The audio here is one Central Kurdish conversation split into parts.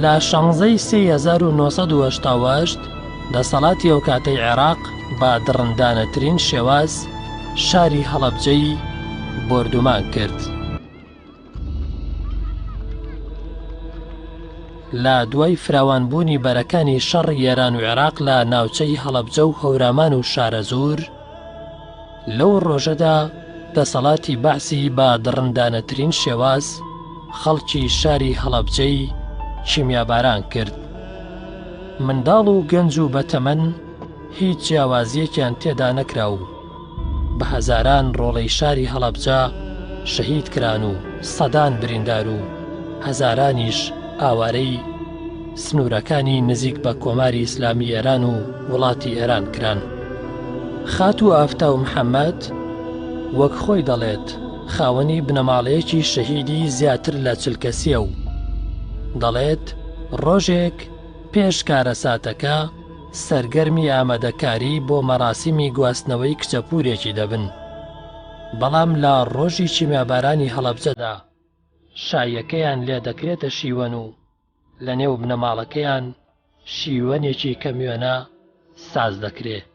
لە 16/1970 دەسەڵاتی ئەو کاتەی عێراق بە دڕندانەترین شێواز شاری هەڵەبجەی بۆردومان کرد. لە دوای فراوانبوونی بەرەکانی شەڕی ئێران و عێراق لە ناوچەی هەڵەبجە و هەورامان و شارەزور، لەو ڕۆژەدا دەسەڵاتی بەعسی بە دڕندانەترین شێواز خەڵکی شاری هەڵەبجەی کیمیاباران کرد. منداڵ و گەنج و بەتەمەن هیچ جیاوازیەکیان تێدا نەکرا و بە هەزاران ڕۆڵەی شاری هەڵەبجە شەهید کران و سەدان بریندار و هەزارانیش ئاوارەی سنوورەکانی نزیک بە کۆماری ئیسلامی ئێران و وڵاتی ئێران کران. خات و ئافتا و محەممەد وەک خۆی دەڵێت خاوەنی بنەماڵەیەکی شەهیدی زیاتر لە 40 کەسیە و دەڵێت ڕۆژێک پێش کارەساتەکە سەرگەرمی ئامادەکاری بۆ مەراسیمی گواستنەوەی کچەپورێکی دەبن، بەڵام لە ڕۆژی کیمیابارانی هەڵەبجەدا شایەکەیان لێ دەکرێتە شیوەن و لە نێو بنەماڵەکەیان شیوەنێکی کەمیێنە ساز دەکرێت.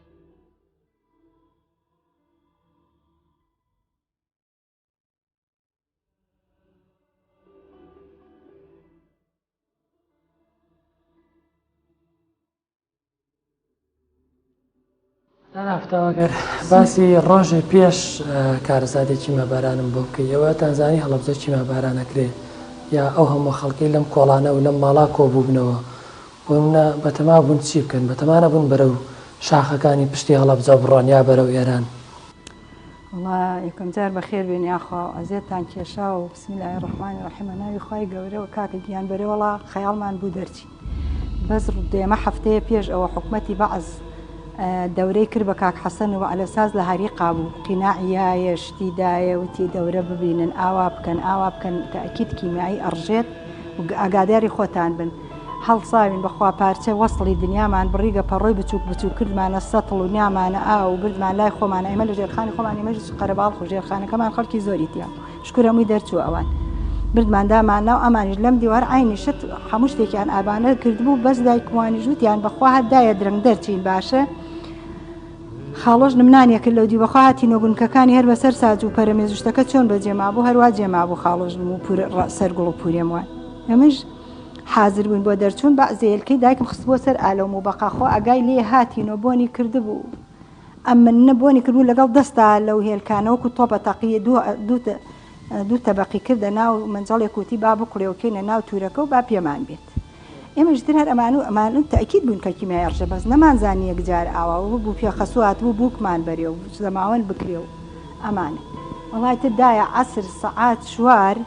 ئەگەر باسی ڕۆژێ پێش کارەساتی کیمیابارانم بۆ بکەیەوە تانزانی هەڵەبجە کیمیاباران نەکرێ یا ئەو هەموو خەڵکی لەم کۆڵانە و لەم ماڵا کۆبووبنەوە بۆ منە بەتەما بوون چی بکەن؟ بەتەمانە بوون بەرەو شاخەکانی پشتی هەڵەبجە بڕۆن یا بەرەو ئێران. وڵا یەکەم جار بەخێر بێن یاخوا ئەزێتان کێشا و بسمیلای ڕەحمانی ڕەحیمە ناوی خوای گەورەوە کاکە گیان بەرەوەڵا خەیاڵمان بوو دەرچی بەس دێمە هەفتەیە پێش ئەوە حکومەتی بەعز دەورەی کرد بە کاک حەسەن و ئەلەساز لە هەریقا بوو قیناعیایە شتیدایە وتی دەورە ببینن ئاوا بکەن تاکید کیمیایی ئەڕژێت و ئاگاداری خۆتان بن هەڵساوین بەخوا پارچە وەسڵی دنیامان بڕیگە پەڕۆی بچوو کردمانە سەتڵ و نیامانە و بردمان لای خۆمان ئێمە لە ژێرخانی خۆمان ئێمەش قەرەباڵ و ژێرخانەکەمان خەڵکی زۆری تیا شکر هەمووی دەرچوو ئەوان بردماندامانە و ئەمانیش لەم دیوار عینی شت هەموو شتێکیان ئابانە کردبوو بەس دایکوانی ژووتیان بەخوا هەدایە درەنگ دەرچین باشە خاڵۆژ نمنانیە کرد لەو دی بەخوا هاتی نۆگونکەکانی هەر بەسەر ساج و پەرەمێزشتەکە چۆن بەجێمابوو هەروە جێمابوو خاڵۆژ و سەرگوڵ و پورێم وان ئەمەش حاضر بووین بۆ دەرچوون بەعزێلکەی دایکم خست بۆ سەر ئالەم و بەقاخۆ ئەگای لێ هاتینۆ بۆنی کردبوو ئەم منە بۆنی کردبوو لەگەڵ دەستا لەو هێلکانەوەکو تۆپە تەقیە دوو تەبەقی کردە ناو منجەڵێک کوتی با بقڵێوکەینە ناو تورەکە و با پێمان بێت ئێمەش در هەر ئەمان تەکید بوون کە کیمیای ئەڕژە بەس نەمانزانی یەکجار ئاوا بوو پێخەسوات بوو بووکمان بەرێ و زەماوەند بکرێ و ئەمانە وڵای تردایە عەسر سەعات شوار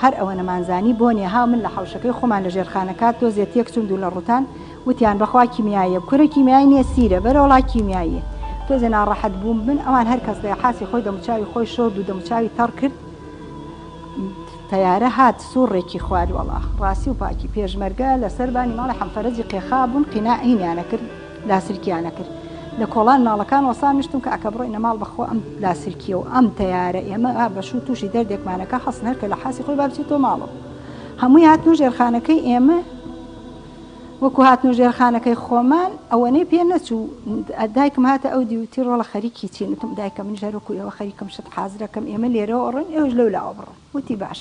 هەر ئەوە نەمانزانی بۆنێ ها من لە حەوشەکەی خۆمان لە ژێرخانەکات تۆزێت یەک چوون دوو لە ڕوتان وتیان بەخوا کیمیایە کوورە کیمیایی نییە سیرە بەرەوڵا کیمیاییە تۆزێ ناڕەحەت بووم بن ئەوان هەر کەس لە حاسی خۆی دەموچاوی خۆی شۆرد و دەموچاوی تەڕ کرد تەیارە هات سوڕێکی خوارد وەڵا ڕاستی و پاکی پێشمەرگە لەسەر بانی ماڵی حەمفەرەجی قێخا بوون قیناعینیانە کرد لاسرکیانە کرد لە کۆڵان ناڵەکان وەسامیشتم کە ئەکە بڕۆینە ماڵ بەخۆ ئەم لاسرکیە و ئەم تەیارە ئێمە بەشوو تووشی دەردێکمانەکە حەسن هەر کە لە حاسی خۆی بابچێتەوە ماڵەوە هەمووی هاتنو ژێرخانەکەی ئێمە وەکو هاتنو ژێرخانەکەی خۆمان ئەوەنەی پێ نەچوو دایکم هاتە ئەو دیوتی ڕۆڵە خەریکی چین وتم دایکە من ژەرۆکو ئێوە خەریکم شت حازرەکەم ئێمە لێرەوە ڕن ئێوەش لەولاوە بڕن وتی باش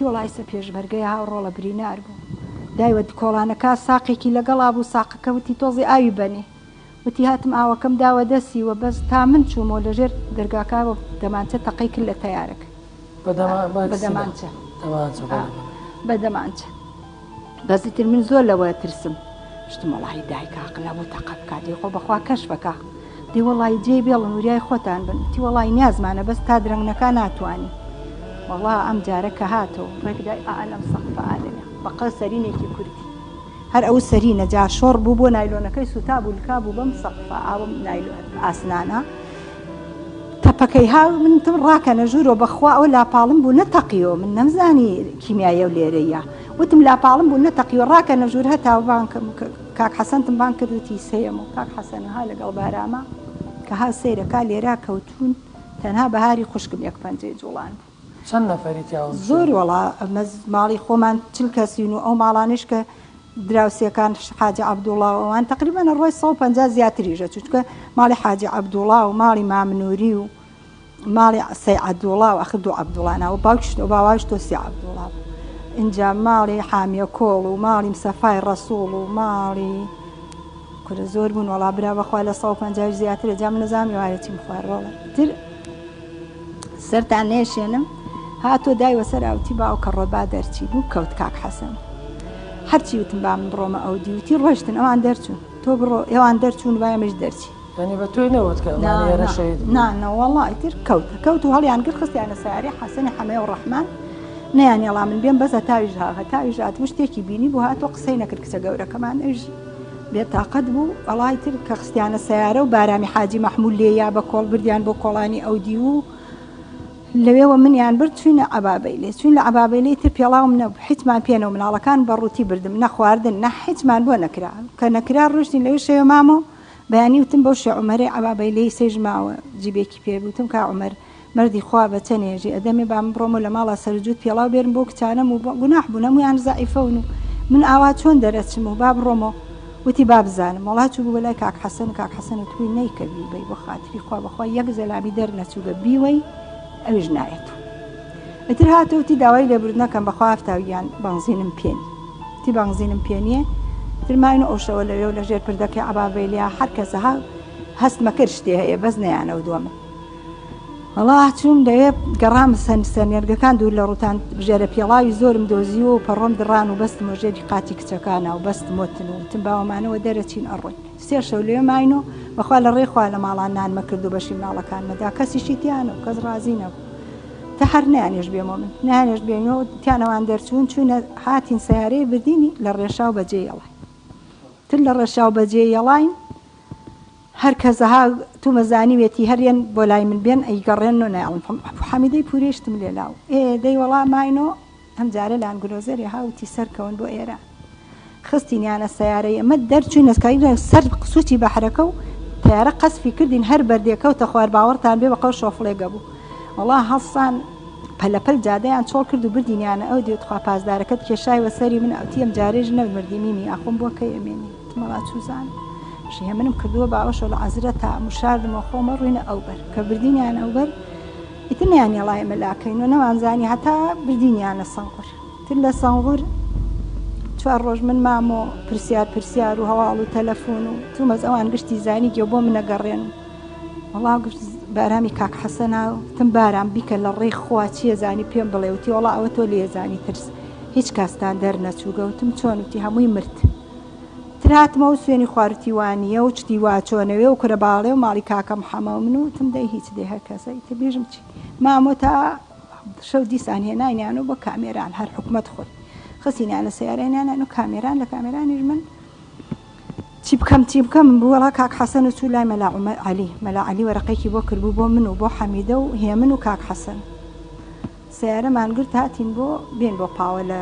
وڵایسە پێشبەرگەی ها ڕۆڵە برینار بوو دایوە کۆڵانەکە ساقێکی لەگەڵا بوو ساقەکە وتی تۆزی ئاوی بەنێ وتی هاتم ئاوەکەم داوە دەسیوە بەس تا من چوومەوە لەژێر دەرگاکەوە دەمانچە تەقەی کرد لە تەیارەکە بەدەمانچە بەزیتر من زۆر لەوە ترسم شتم وڵی دایکە عەقڵە بوو تەقە بکاتی خۆ بەخوا کەش بکە دی وڵی جێ بێڵن وریای خۆتان بن تی وڵی نیازمانە بەس تا درەنگنەکە ناتوانی والله ئەم جارەکە هاتەوە ڕێکدای ئالەم سەقفە ئالەمێ بەقە سەرینێکی کوردی هەر ئەو سەرینە جا شۆڕ بوو بۆ نایلۆنەکەی سوتا بوو لکا بوو بەم سەقفە ئاوم ئاسنانە تەپەکەی ها من تم ڕاکەنە ژوورۆ بەخوا ئەو لاپاڵم بوو نەتەقیەوە من نەمزانی کیمیایە و لێرەیە وتم لاپاڵم بوو نەتەقیوە ڕاکەنە ژوور هەتا کاک حەسەنتم بان کردوتی سەیەم و کاک حەسەنها لەگەڵ بارامە کە ها سەیرەکە لێرا کەوتون تەنها بەهاری خوشکم یەک پەنجەی جوڵان بوو چەند نەفەری تیاوە زۆر وەڵا ماڵی خۆمان چل کەسین و ئەو ماڵانش کە دراوسەکان حاجی عەبدوڵڵا و ئەوان تقریبان ڕۆی 150 زیاتریژە چونکە ماڵی حاجی عەبدوڵڵا و ماڵی مامنووری و ماڵی سەی عەبدوڵڵا و ئەخدوو عەبدوڵڵا و باوکیش و باوایش تۆسی عەبدوڵڵا اینجا ماڵی حامیە کۆڵ و ماڵی مسەفای ڕەسوڵ و ماڵی کورە زۆر بوون وەڵا برا بەخوا لە 150 زیاترە جا من نەزانم وایەتی خوارڕۆڵە تر سەرتان نێشێنم هاتۆ دایوە سەر ئاوتی باو کە ڕۆبا دەرچی بوو کەوت کاک حەسەن هەرچی وتم با من بڕۆمە ئەو دیوتی ڕۆشتن ئەوان دەرچوون تۆ بڕۆ ئێوان دەرچوون وایەمەش دەرچی ینی بە توی نەوت کە ئەمانێرە شەید نانە وەڵای تر کەوت و هەڵیان کرد خستیانە سیاری حەسەنی حەمەیە و ڕەحمان نەیان هێڵا من بێم بەسە تاویش تاویش هاتم شتێکی بینی بوو هاتۆ قسەی نەکرد کچە گەورەکەمان ئەوش بێتاقەت بوو وەڵای تر کە خستیانە سیارە و بارامی حاجی مەحموود لێیا بە کۆڵ بردیان بۆ کۆڵانی ئەو دی و لەوێوە منیان برد چوینە عەبابەیلێ چوین لە عەبابەیلێ تر پێڵاوم نەبوو هیچمان پێنەوە مناڵەکان بەڕووتی بردم نەخواردن نە هیچمان بۆ نەکرا کە نەکرا ڕۆشتین لەوێ شێوە مامۆ بەیانی وتم بەو شێ عومەرەی عەبابەیلەی سێژماوە جیبێکی پێبووتم کا عومەر مردی خوا بە چەنێژی ئەدەمێ با من بڕۆمە لە ماڵە سەرجووت پێڵاو بێرم بۆ کچانەم و گوناح بوو هەموویان زائیفەون و من ئاوا چۆن دەرەچم و با بڕۆمەوە وتی با بزانم وڵات چوو بوو لای کاک حەسەن توی نەیکەبی بەی بۆ خاتری خوا بەخوا یەک زەلامی دەرنەچووگە بیوەی ئەویش نایەت ئەتر هاتەوتی داوای لێبوردنەکەم بەخوا هەفتاویان بەنزینم پێنی تی بەنزینم پێنیە ترماین ئەو شەوە لەوێ لە ژێر پردەکەی عەبابەیلیا هەر کەسە هەستمە کرد شتێ هەیە بەس نەیانە دووەمە وەڵا چووم لەوێ گەڕام سەرنێرگەکان دوور لە ڕووتان ژێرە پێڵاوی زۆرم دۆزی و پەڕۆم دڕان و بەستم ژێری قاتی کچەکانە و بەستم وتن و تم باوەمانەوە دەرەچین ئەڕۆین سێ شەو لێ ماینۆ بەخوا لە ڕێخوا لە ماڵان نانمە کرد و بەشی مناڵەکانمەدا کەسیشی تیانە و کەس ڕازی نەبوو تا هەر نانێش بێمەوە من نانێش بێنەوە تیانەوان دەرچوون چوونە هاتین سیارەی بردینی لە ڕێشاو بەجێ یەڵای تر لە ڕێشاو بەجێ یەڵاین هەر کەسەها تو مەزانیوێتی هەریان بۆ لای من بێن ئەیگەڕێن و نایڵم حەمیدەی پورێشتم لێلاو دەی وەڵا ماینۆ ئەم جارە لان گلۆزەری هاوتی سەرکەون بۆ ئێرە خستینیانە سیارەی ئەمە دەرچووی نسکایی سەر سوچی بەحرەکە و تیارە قەسفی کردین هەر بەردێکەوتە خوار باوەڕتان بێ بەقەو شۆفڵێگە بوو وەڵا هەڵسان پەلەپەل جادەیان چۆڵ کرد و بردینیانە ئەو دێت خوا پازدارەکەت کێشایوە سەری من ئەوتی ئەم جارێژ نەمردی میمی ئاخۆم بۆ کەی ئەمێنی مەڵا چوزان شیە منم کردووە باوەشە لە عەزرە تا مشاردمە خۆمە ڕووینە ئەوبەر کە بردینیان ئەوبەر ئیتر نیان هێڵای مەلاکەین و نەوانزانی هەتا بردینیانە سەنغور تر لە سەنغور 4 ڕۆژ من مامۆ پرسیار و هەواڵ و تەلەفۆن و تومەز ئەوان گشتی زانی گێ بۆ منەگەڕێن وەڵا گشت بارامی کاک حەسەنا تم بارام بیکە لە ڕێی خوا چیە زانی پێم بڵێ وتی وەڵا ئەوە تۆ لێزانی ترس هیچ کاستان دەرنەچووگە وتم چۆن وتی هەمووی مرد تراتمە و سوێنی خواردتیوانیە و چتی واچۆنەوێ و کورە باڵێ و ماڵی کاکەم حەمە من وتم دەی هیچ دێ هەر کەسە تە بێژم چی مامۆ تا شەو دیسان هێناینیان و بە کامێران هەر حکومەت خۆی خەسینیانە سیارێنیان و کامێران لە کامێرانیش من چی بکەم بووەڵا کاک حەسەن و چوو لای مەلا عەلی وەرەقەیەکی بۆ کردبوو بۆ من و بۆ حەمیدە و هێمن و کاک حەسەن سیارەمان گرت هاتین بۆ بێن بۆ پاوە لە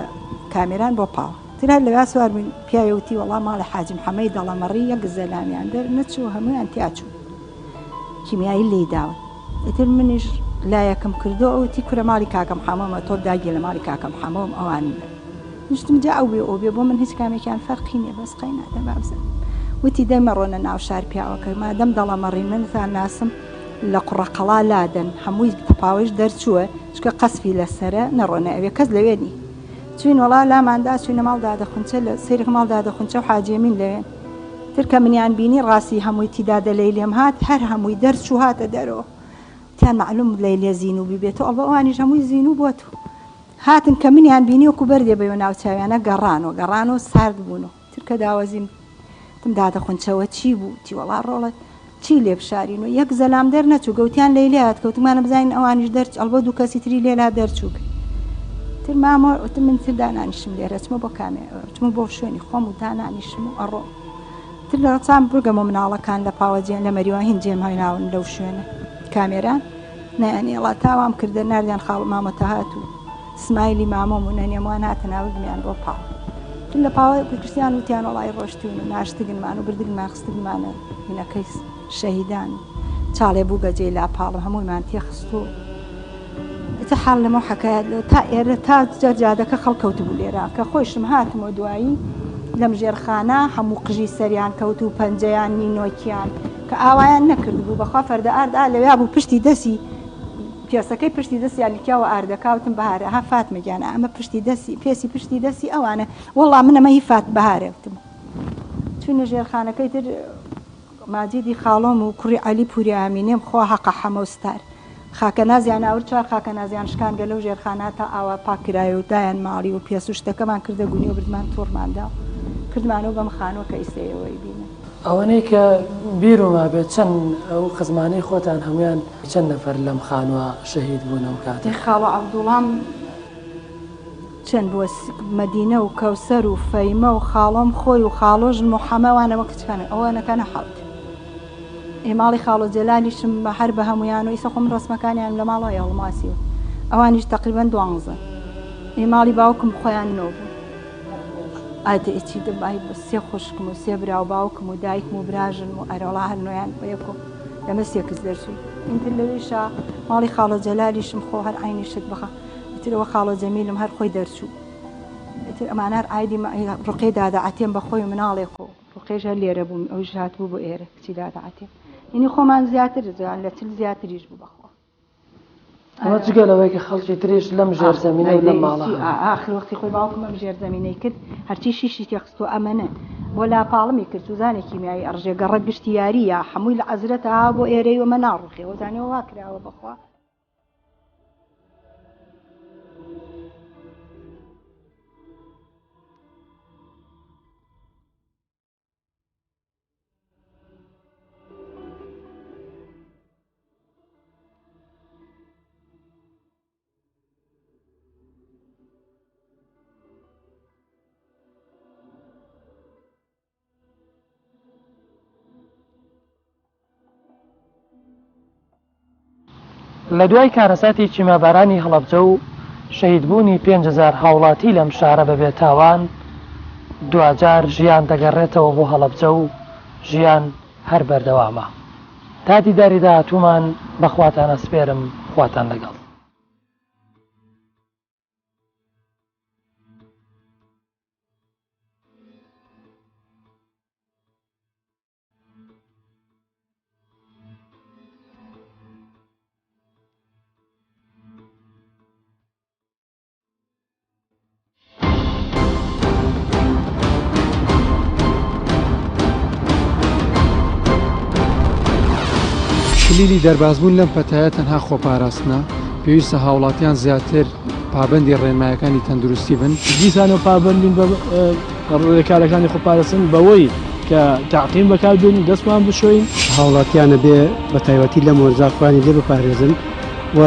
کامێران بۆ پاوە ترا لەوا سوار بووین پیاوێتی وەڵا ماڵی حاجی محەممەد دەڵەمەڕی یەک زەلامیان دەر نەچوو هەمویان تیاچوو کیمیایی لێی داون ئیتر منیش لایەکەم کردو ئەوتی کورە ماڵی کاکەم حەمەمە تۆ داگی لە ماڵی کاکەم حەمەم ئەوان نشتم جا ئەو بێ ئەو بێ بۆ من هیچ کامێکیان فەرقی نییە بەس قەی نادە بابزە وتی دەمەڕۆنە ناو شار پیاوەکە مادەم دەڵەمەڕی منتان ناسم لە قوڕەقەڵا لادەن هەمووی تەپاوەش دەرچووە چکە قەسفی لەسرە نەڕۆنە ئەوێ کەس لەوێنی چوین وەڵا لاماندا چوینە ماڵدا دەخونچە لە سەیرێک ماڵدا دەخونچە و حاجێمین لەوێن ترکە منیان بینی ڕاستی هەمووی تیدادە لەی لێم هات هەر هەمووی دەرچوو هاتە دەرەوە تیان معلوم لەی لێ زیینوو بێتەوە ئەڵبە ئەوانیش هەمووی زیینوو بۆ تو هاتن کە منیان بینی وەکو بەردێ بەوە ناوچاویانە گەڕان و سارد بوون و ترکە داوەزیم تم دادەخونچەوە چی بوو تی وەڵا ڕۆڵەت چی لێ بشارین و یەک زەلام دەر نەچوو گەوتیان لەی لێ هات کەوتمانە بزانین ئەوانیش دەرچ ئەڵبە دوو کەسی تری لێلا دەرچوو تر مامۆ وتم من تر دانانیشم لێرە چمە بۆ چمە بۆ شوێنی خۆم و دانانیشم و ئەڕۆ تر لە ڕچام بگەمە مناڵەکان لە پاوەجیان لە مەریوان هینجێم هەیناون لەو شوێنە کامێران نەیانێڵا تاوام کردە ناردیان خاڵ مامۆتە هات و سمایلی مامۆم و نەنێموان هاتە ناوگمیان بۆ پاڵ تر لە پاوە کوردستان وتیان وەڵای ڕۆشتون و ناشتگنمان و بردگمان خستگمانە ئێتە حاڵ لەمە حەکایە تا ئێرە تا جارجادەکە خەڵکەوت بوو لێرە کە خۆشم هاتمەوە دوایی لەم ژێرخانە هەموو قژی سەریان کەوت و پەنجەیان نینۆکیان کە ئاوایان نەکرد بوو بەخوا فەردە ئاردا لەویا بوو پشتی دەسی پێسەکەی پشتی دەستیان لیکیاوە ئاردەکەوتم بەهارە ها فاتمەگیانە ئەمە پشتی دەستی پێسی پشتی دەستی ئەوانە وەڵام منەمە هی فات بەهارێتم چونە ژێرخانەکەی تر ماجیدی خاڵۆم و کوڕی عەلی پوری ئامینێم خۆ حەقە حەمەوستار خاکە نازیان ئاور چوار خاکە نازیان شکانگە لەو ژێرخانە تا ئاوا پاکرایە و دایان ماڵی و پێس و شتەکەمان کردە گونی و بردمان تۆڕماندا کردمانەوە بەم خانووە کە ئیسەیەوەی بینە ئەوەنەی کە بیرۆما بێت چەند ئەو خزمانەی خۆتان هەمویان چەند نەفەر لەم خانووە شەهید بوونەوە کاتێ خاڵۆ عەبدوڵام چەند بووە مەدینە و کەوسەر و فەیمە و خاڵۆم خۆی و خاڵۆژن محەمەوانەوە کچکانە ئەوانەکەنە حەوت ئێماڵی خاڵۆ جەلالیشم بە هەر بە هەمویان و ئیسە خۆم ڕسمەکانیان لە ماڵەوە هەڵماسیوە ئەوانیش تەقریبەن 12 ئێماڵی باوکم خۆیان نۆ بوو ئاتێکی دەبای بە سێ خوشکم و سێ برا و باوکم و دایکم و براژن و ئەرەڵا هەرنۆیان بەیەکۆ لەمە سێکس دەرچووی ئینتر لەوێشا ماڵی خاڵۆ جەلالیشم خۆ هەر عینی شت بخە ئیترەوە خاڵۆ جەمیلم هەر خۆی دەرچوو ئیتر ئەمانە هەر ئایدی ڕقەی دادەعەتێم بە خۆی و مناڵێکۆ ڕقەیش هەر لێرە بووم ئەوش هاتبوو بۆ ئێرە کچی دادەعەتێم یعنی خۆمان زیاتر لە چل زیاتریش بوو بەخۆ ئەمە جگە لەوەی کە خەڵکی تریش لەم ژێرزەمینە و لەم ماڵە ئاخر وەختی خۆی باوکم ئەم ژێرزەمینەی کرد هەرچی شیشی تێخستۆ ئەمەنە بۆ لاپاڵمی کرد سوزانێکی کیمیایی ئەڕژێ گەڕە گشتی یاریە هەمووی لە عەزرەتە ها بۆ ئێرەی وەمە ناڕوخێەوە زانیەوە وا کراوە بەخوا لە دوای کارەساتی چیمەبارانی هەڵەبجە و شەهیدبوونی 5,000 هاوڵاتی لەم شارە بەبێ تاوان دوجار ژیان دەگەڕێتەوە بۆ هەڵەبجە و ژیان هەر بەردەوامە تا دیداری داهاتوومان بەخواتان ئەسپێرم خواتان لەگەڵ کلیلی دەربازبوون لەم پەتایە تەنها خۆپاراستنە پێویستە هاوڵاتیان زیاتر پابەندی ڕێنمایەکانی تەندروستی بن دیسانەوە پابندین بە ڕێکارەکانی خۆپاراستن بەوەی کە تعقیم بەکاربێن دەستمان بشۆین هاوڵاتیانە بێ بە تایبەتی لە مۆرزاخوانی لێ بپارێزن و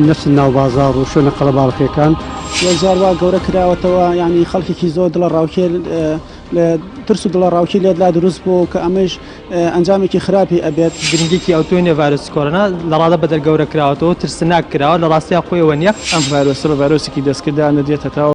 نەچن ناو بازاڕ و شوێنە قەڵەباڵغیەکان وەزار وا گەورە کراوەتەوە یعنی خەڵکێکی زۆر دڵە ڕاوکێ لە ترس و دڵە ڕاوکی لێدلا دروست بوو کە ئەمەش ئەنجامێکی خراپی ئەبێت گرنگێکی ئەوتۆنێ ڤایرۆسی کۆرۆنا لە ڕادە بەدەرگەورە کراوەتەوە ترسناک کراوە لە ڕاستیە خۆیەوە نییە ئەم ڤایرۆسە بە ڤایرۆسێکی دەستکردانە دێتە تاوە